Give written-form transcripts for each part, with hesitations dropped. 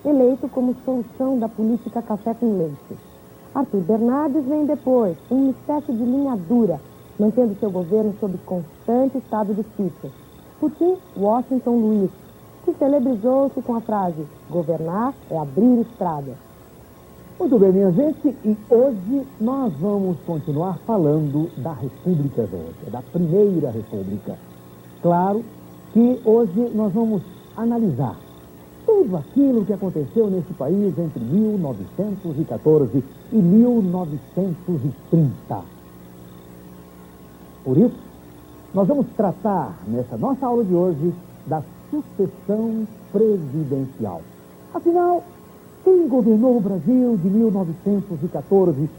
eleito como solução da política café com leite. Arthur Bernardes vem depois, uma espécie de linha dura, mantendo seu governo sob constante estado de sítio. Por fim, Washington Luiz, que celebrizou-se com a frase: governar é abrir estrada. Muito bem, minha gente, e hoje nós vamos continuar falando da República Velha, da Primeira República. Claro que hoje nós vamos analisar tudo aquilo que aconteceu nesse país entre 1914 e 1930. Por isso, nós vamos tratar, nessa nossa aula de hoje, da sucessão presidencial. Afinal, quem governou o Brasil de 1914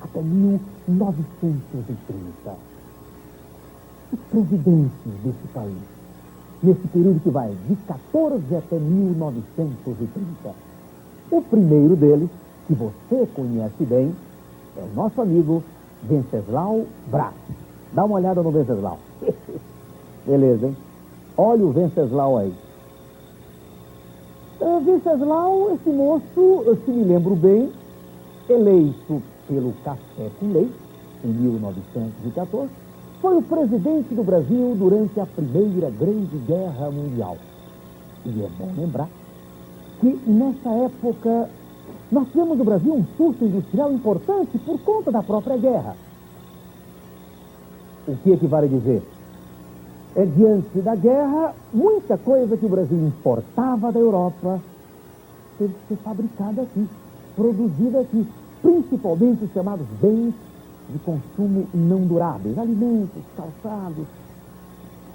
até 1930? Os presidentes desse país, nesse período que vai de 14 até 1930. O primeiro deles, que você conhece bem, é o nosso amigo Venceslau Braz. Dá uma olhada no Venceslau. Beleza, hein? Olha o Venceslau aí. Venceslau, esse moço, se me lembro bem, eleito pelo Café com Leite, em 1914, foi o presidente do Brasil durante a Primeira Grande Guerra Mundial. E é bom lembrar que, nessa época, nós tivemos no Brasil um surto industrial importante por conta da própria guerra. O que equivale a dizer? Diante da guerra, muita coisa que o Brasil importava da Europa teve que ser fabricada aqui, produzida aqui, principalmente os chamados bens de consumo não duráveis, alimentos, calçados.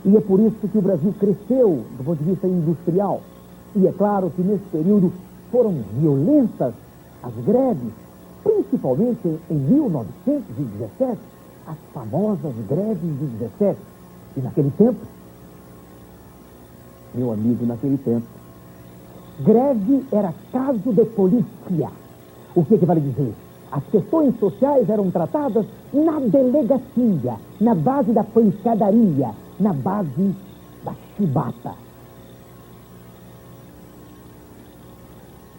E é por isso que o Brasil cresceu do ponto de vista industrial. E é claro que nesse período foram violentas as greves, principalmente em 1917, as famosas greves de 17. E naquele tempo, meu amigo, naquele tempo, greve era caso de polícia. O que vale dizer? As questões sociais eram tratadas na delegacia, na base da pancadaria, na base da chibata.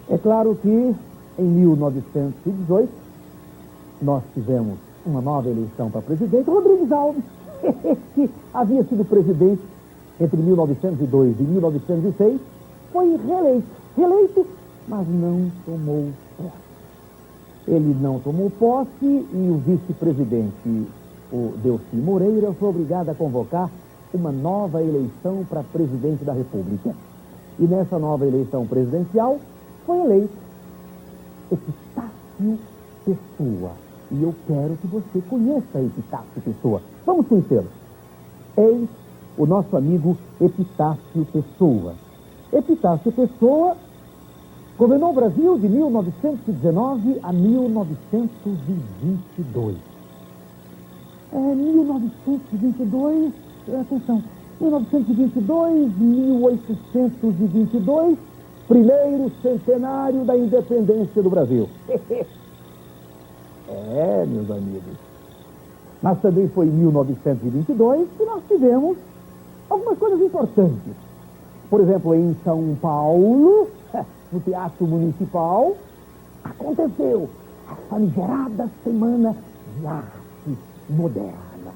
É claro que em 1918 nós tivemos uma nova eleição para presidente. Rodrigues Alves, que havia sido presidente entre 1902 e 1906, foi reeleito, mas não tomou posse. Ele não tomou posse e o vice-presidente, o Delcy Moreira, foi obrigado a convocar uma nova eleição para presidente da República. E nessa nova eleição presidencial foi eleito Epitácio Pessoa. E eu quero que você conheça Epitácio Pessoa. Vamos conhecê-lo. Eis o nosso amigo Epitácio Pessoa. Epitácio Pessoa governou o Brasil de 1919 a 1922. 1922, atenção, 1922, 1822, primeiro centenário da independência do Brasil. Meus amigos. Mas também foi em 1922 que nós tivemos algumas coisas importantes. Por exemplo, em São Paulo, no Teatro Municipal, aconteceu a famigerada Semana de Arte Moderna.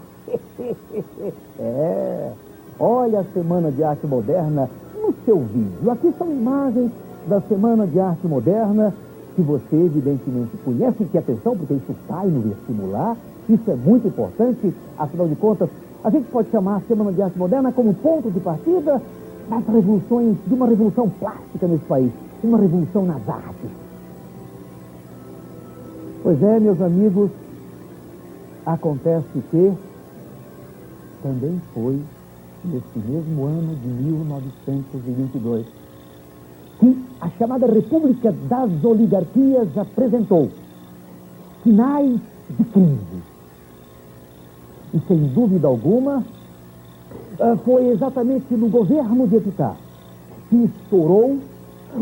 Olha a Semana de Arte Moderna no seu vídeo. Aqui são imagens da Semana de Arte Moderna que você, evidentemente, conhece, que atenção, porque isso cai no vestibular, isso é muito importante, afinal de contas, a gente pode chamar a Semana de Arte Moderna como ponto de partida das revoluções, de uma revolução plástica nesse país, uma revolução nas artes. Pois é, meus amigos, acontece que também foi nesse mesmo ano de 1922 que a chamada República das Oligarquias apresentou sinais de crise. E, sem dúvida alguma, foi exatamente no governo de Epitácio que estourou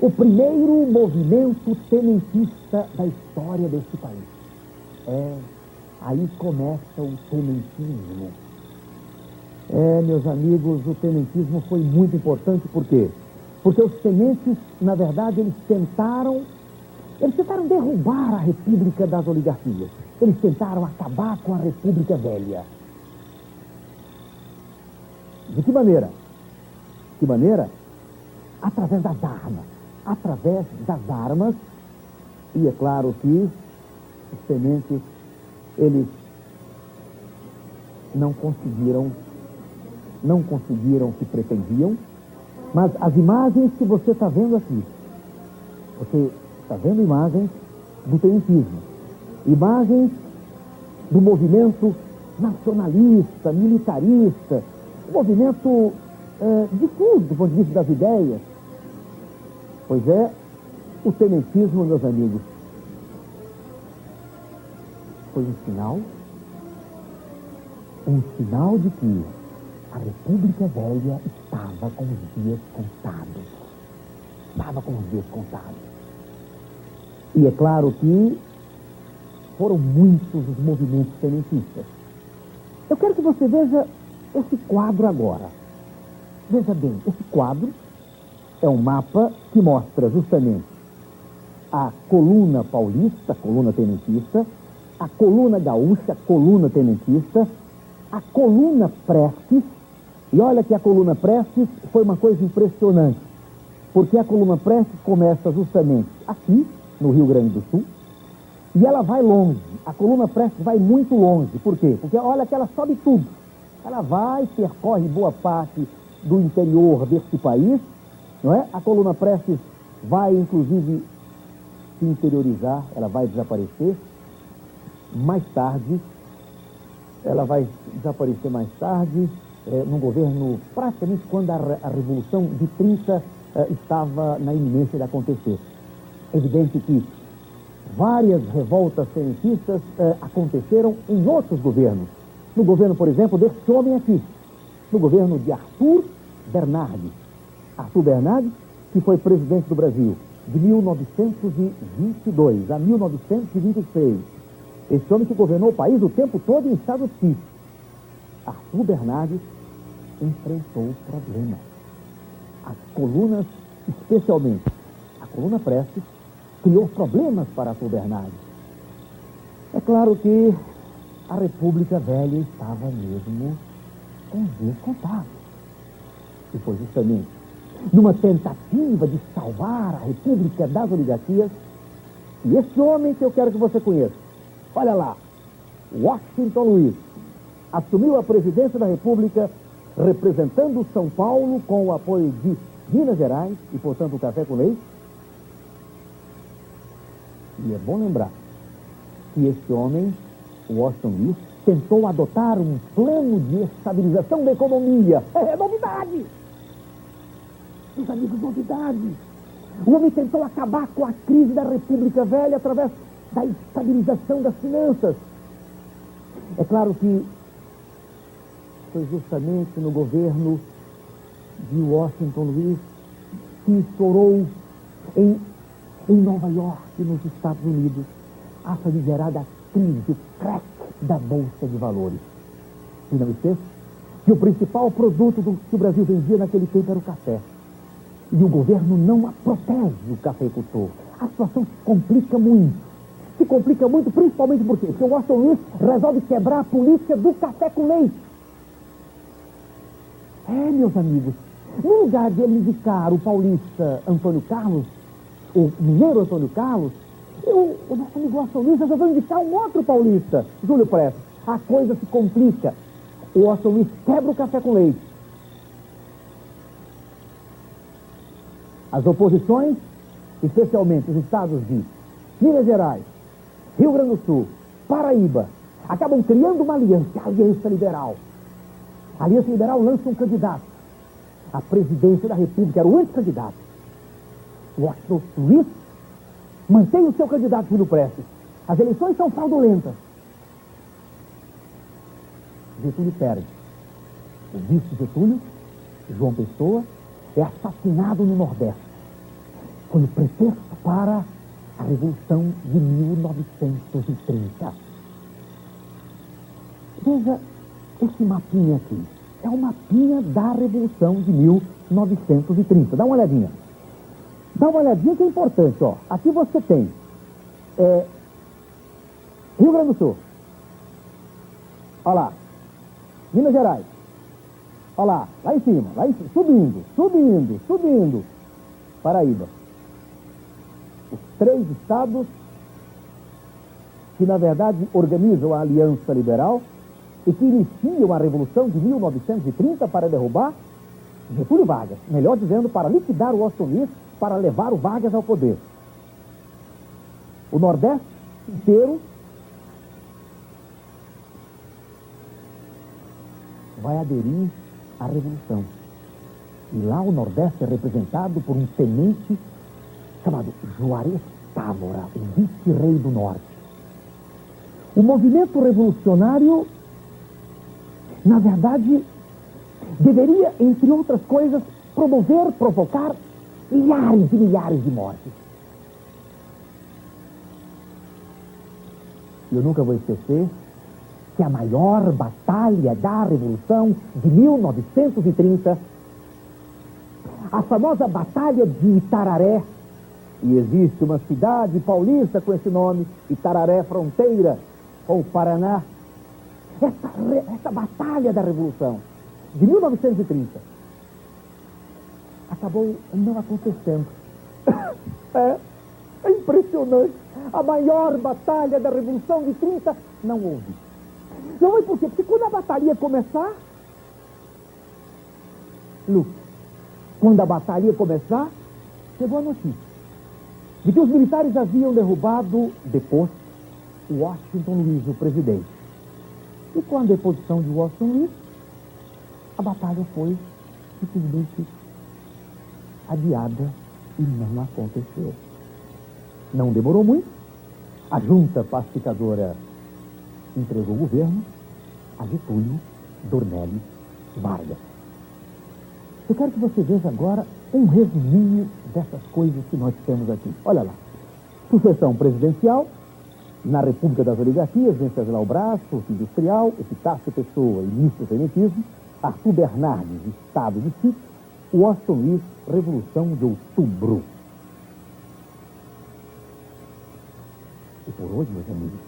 o primeiro movimento tenentista da história deste país. Aí começa o tenentismo. Meus amigos, o tenentismo foi muito importante, por quê? Porque os tenentes, na verdade, eles tentaram derrubar a República das Oligarquias. Eles tentaram acabar com a República Velha. De que maneira? De que maneira? Através das armas. Através das armas. E é claro que os tenentes, eles não conseguiram o que pretendiam, mas as imagens que você está vendo aqui, você está vendo imagens do tenentismo, imagens do movimento nacionalista, militarista, movimento difuso do ponto de vista das ideias. Pois é, o tenentismo, meus amigos, foi um sinal de que a República Velha estava com os dias contados. Estava com os dias contados. E é claro que foram muitos os movimentos tenentistas. Eu quero que você veja esse quadro agora. Veja bem, esse quadro é um mapa que mostra justamente a coluna paulista, a coluna tenentista, a coluna gaúcha, a coluna tenentista, a coluna Prestes. E olha que a coluna Prestes foi uma coisa impressionante, porque a coluna Prestes começa justamente aqui, no Rio Grande do Sul, e ela vai longe. A coluna Prestes vai muito longe. Por quê? Porque olha que ela sobe tudo. Ela vai, percorre boa parte do interior deste país, não é? A coluna Prestes vai, inclusive, se interiorizar, ela vai desaparecer. Mais tarde, ela vai desaparecer mais tarde, no governo, praticamente quando a Revolução de 30 estava na iminência de acontecer. É evidente que várias revoltas tenentistas aconteceram em outros governos. No governo, por exemplo, desse homem aqui, no governo de Arthur Bernardes. Arthur Bernardes, que foi presidente do Brasil de 1922 a 1926. Esse homem que governou o país o tempo todo em estado de sítio. Arthur Bernardes enfrentou problemas. As colunas, especialmente a coluna Prestes, criou problemas para Arthur Bernardes. É claro que a República Velha estava mesmo com os dias contados. E foi justamente numa tentativa de salvar a República das Oligarquias e esse homem que eu quero que você conheça. Olha lá, Washington Luiz assumiu a presidência da República representando São Paulo com o apoio de Minas Gerais e, portanto, o café com leite. E é bom lembrar que esse homem, Washington Luiz, tentou adotar um plano de estabilização da economia. É novidade! Meus amigos, novidade! O homem tentou acabar com a crise da República Velha através da estabilização das finanças. É claro que foi justamente no governo de Washington Luiz que estourou em Nova York, nos Estados Unidos, a famigerada crise, o crack da Bolsa de Valores. E não esqueça que o principal produto que o Brasil vendia naquele tempo era o café. E o governo não protege o cafeicultor. A situação se complica muito. Se complica muito, principalmente por quê? Porque o Washington Luiz resolve quebrar a política do café com leite. Meus amigos, no lugar de ele indicar o paulista Antônio Carlos, o mineiro Antônio Carlos, o nosso amigo Washington Luiz resolveu indicar um outro paulista, Júlio Prestes. A coisa se complica. O Washington Luiz quebra o café com leite. As oposições, especialmente os estados de Minas Gerais, Rio Grande do Sul, Paraíba, acabam criando uma aliança, a Aliança Liberal. A Aliança Liberal lança um candidato à presidência da República, era o anticandidato. O Washington Luiz mantém o seu candidato, Júlio Prestes. As eleições são fraudulentas. Getúlio perde. O vice Getúlio, João Pessoa, é assassinado no Nordeste. Foi o pretexto para a Revolução de 1930. Veja esse mapinha aqui. é o mapinha da Revolução de 1930. Dá uma olhadinha. Dá uma olhadinha que é importante, ó. Aqui você tem Rio Grande do Sul. Olha lá. Minas Gerais. Olha lá, lá em cima, subindo. Paraíba. Os 3 estados que, na verdade, organizam a Aliança Liberal e que iniciam a Revolução de 1930 para derrubar Getúlio Vargas. Melhor dizendo, para liquidar o Washington Luiz, para levar o Vargas ao poder. O Nordeste inteiro vai aderir à Revolução. E lá o Nordeste é representado por um tenente chamado Juarez Távora, o vice-rei do Norte. O movimento revolucionário, na verdade, deveria, entre outras coisas, provocar milhares e milhares de mortes. Eu nunca vou esquecer que a maior batalha da Revolução de 1930, a famosa Batalha de Itararé, e existe uma cidade paulista com esse nome, Itararé, fronteira com o Paraná. Essa batalha da Revolução de 1930 acabou não acontecendo. É impressionante. A maior batalha da Revolução de 30 não houve. Não é por quê? Porque quando a batalha ia começar, quando a batalha ia começar, chegou a notícia de que os militares haviam derrubado, depois, Washington Luiz, o presidente. E com a deposição de Washington Luiz, a batalha foi simplesmente adiada e não aconteceu. Não demorou muito, a junta pacificadora entregou o governo a Getúlio Dornelles Vargas. Eu quero que você veja agora um resuminho dessas coisas que nós temos aqui. Olha lá. Sucessão presidencial, na República das Oligarquias, Venceslau Braz, Força Industrial, Epitácio Pessoa, início do tenentismo, Arthur Bernardes, Estado de Sítio, Washington Luiz, Revolução de Outubro. E por hoje, meus amigos,